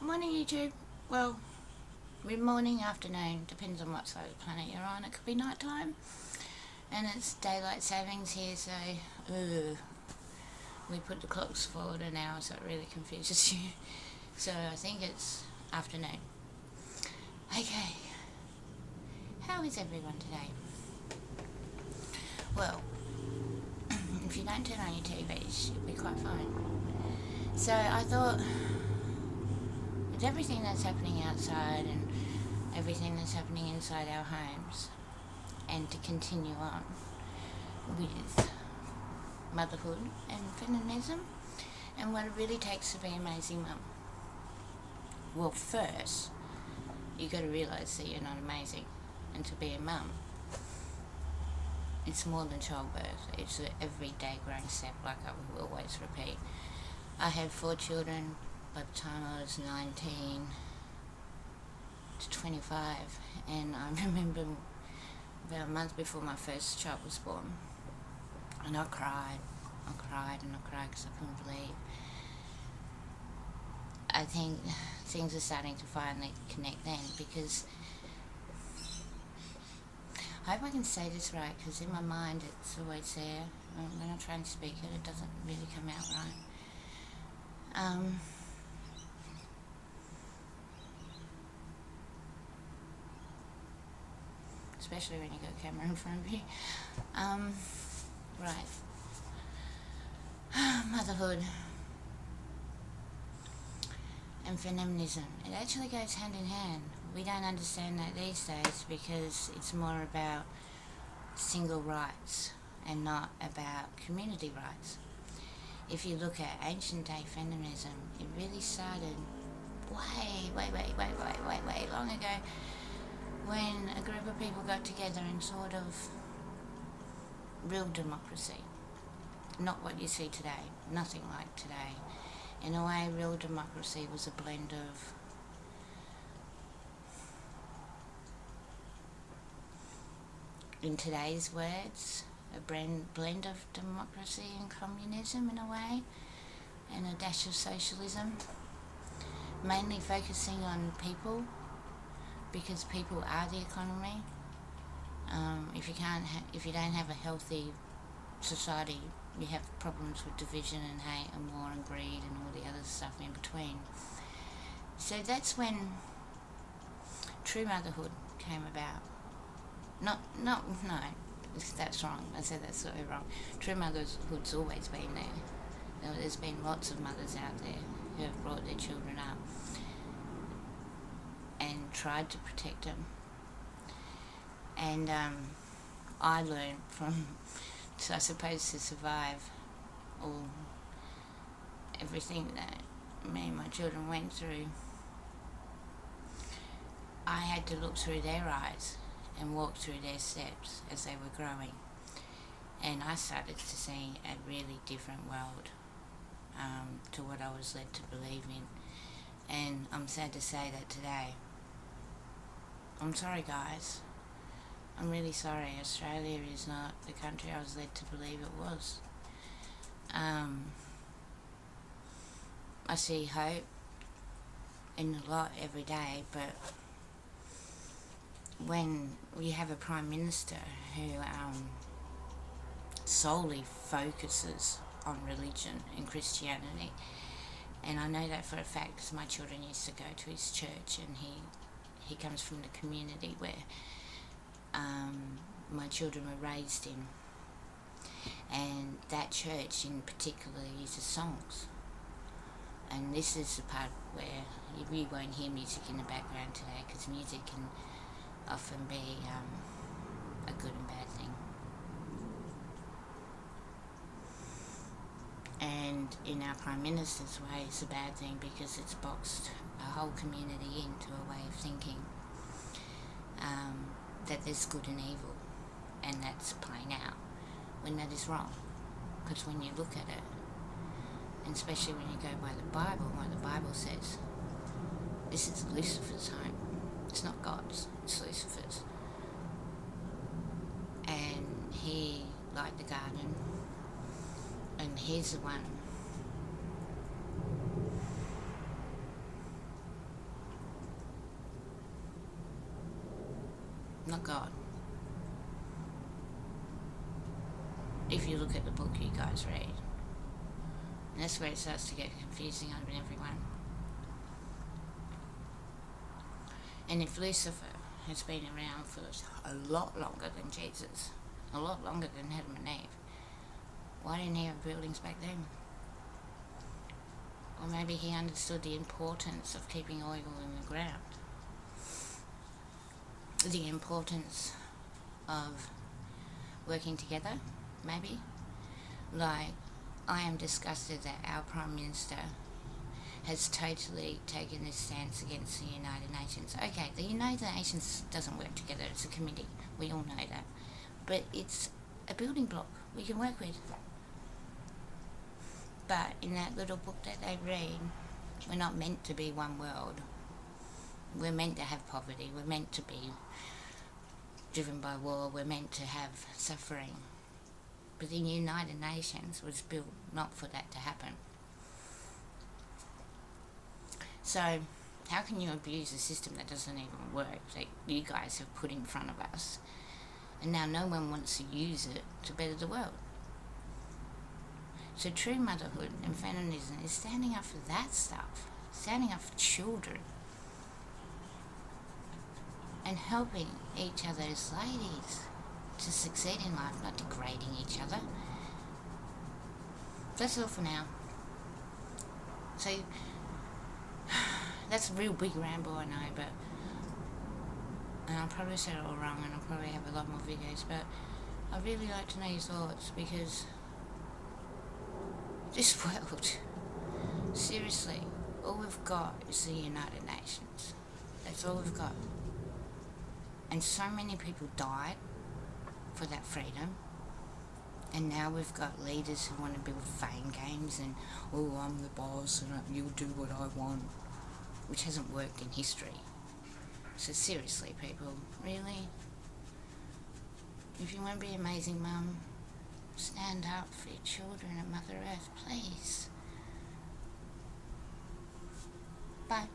Morning, YouTube. Well, morning, afternoon, depends on what side of the planet you're on. It could be night time, and it's daylight savings here, so we put the clocks forward an hour, so it really confuses you. So I think it's afternoon. Okay, how is everyone today? Well, if you don't turn on your TVs, you'll be quite fine. So I thought, with everything that's happening outside and everything that's happening inside our homes, and to continue on with motherhood and feminism and what it really takes to be an amazing mum. Well, first, you got to realise that you're not amazing, and to be a mum, it's more than childbirth. It's an everyday growing step, like I will always repeat. I had 4 children by the time I was 19 to 25, and I remember about a month before my first child was born, and I cried because I couldn't believe. I think things are starting to finally connect then, because I hope I can say this right, because in my mind it's always there. When I try and speak it, it doesn't really come out right. Especially when you got a camera in front of you. Right. Motherhood and feminism. It actually goes hand in hand. We don't understand that these days because it's more about single rights and not about community rights. If you look at ancient day feminism, it really started way long ago, when a group of people got together in sort of real democracy. Not what you see today, nothing like today. In a way, real democracy was a blend of in today's words, a blend of democracy and communism in a way, and a dash of socialism, mainly focusing on people, because people are the economy. If you don't have a healthy society, you have problems with division and hate and war and greed and all the other stuff in between. So that's when true motherhood came about. No, that's wrong. I said that's so wrong. True motherhood's always been there. There's been lots of mothers out there who have brought their children up and tried to protect them. And I learned from, I suppose, to survive everything that me and my children went through, I had to look through their eyes and walk through their steps as they were growing. And I started to see a really different world to what I was led to believe in. And I'm sad to say that today, I'm sorry guys, I'm really sorry, Australia is not the country I was led to believe it was. I see hope in a lot every day, but when we have a Prime Minister who solely focuses on religion and Christianity, and I know that for a fact because my children used to go to his church, and he comes from the community where my children were raised in, and that church in particular uses songs. And this is the part where you won't hear music in the background today, because music can often be a good and bad thing. And in our Prime Minister's way, it's a bad thing because it's boxed a whole community into a way of thinking that there's good and evil, and that's playing out when that is wrong. Because when you look at it, and especially when you go by the Bible, what the Bible says, this is Lucifer's home. It's not God's, it's Lucifer's. And he liked the garden, and he's the one not God. If you look at the book you guys read. And that's where it starts to get confusing on everyone. And if Lucifer has been around for a lot longer than Jesus, a lot longer than Adam and Eve, why didn't he have buildings back then? Or maybe he understood the importance of keeping oil in the ground. The importance of working together, maybe. Like, I am disgusted that our Prime Minister has totally taken this stance against the United Nations. Okay, the United Nations doesn't work together, it's a committee, we all know that. But it's a building block we can work with. But in that little book that they read, we're not meant to be one world. We're meant to have poverty, we're meant to be driven by war, we're meant to have suffering. But the United Nations was built not for that to happen. So, how can you abuse a system that doesn't even work, that you guys have put in front of us? And now no one wants to use it to better the world. So true motherhood and feminism is standing up for that stuff, standing up for children, and helping each other as ladies to succeed in life, not degrading each other. That's all for now. So, that's a real big ramble, I know, but and I'll probably say it all wrong, and I'll probably have a lot more videos, but I'd really like to know your thoughts, because this world, seriously, all we've got is the United Nations. That's all we've got. And so many people died for that freedom. And now we've got leaders who want to build fame games and, oh, I'm the boss and you'll do what I want, which hasn't worked in history. So seriously, people, really? If you want to be an amazing mum, stand up for your children and Mother Earth, please. Bye.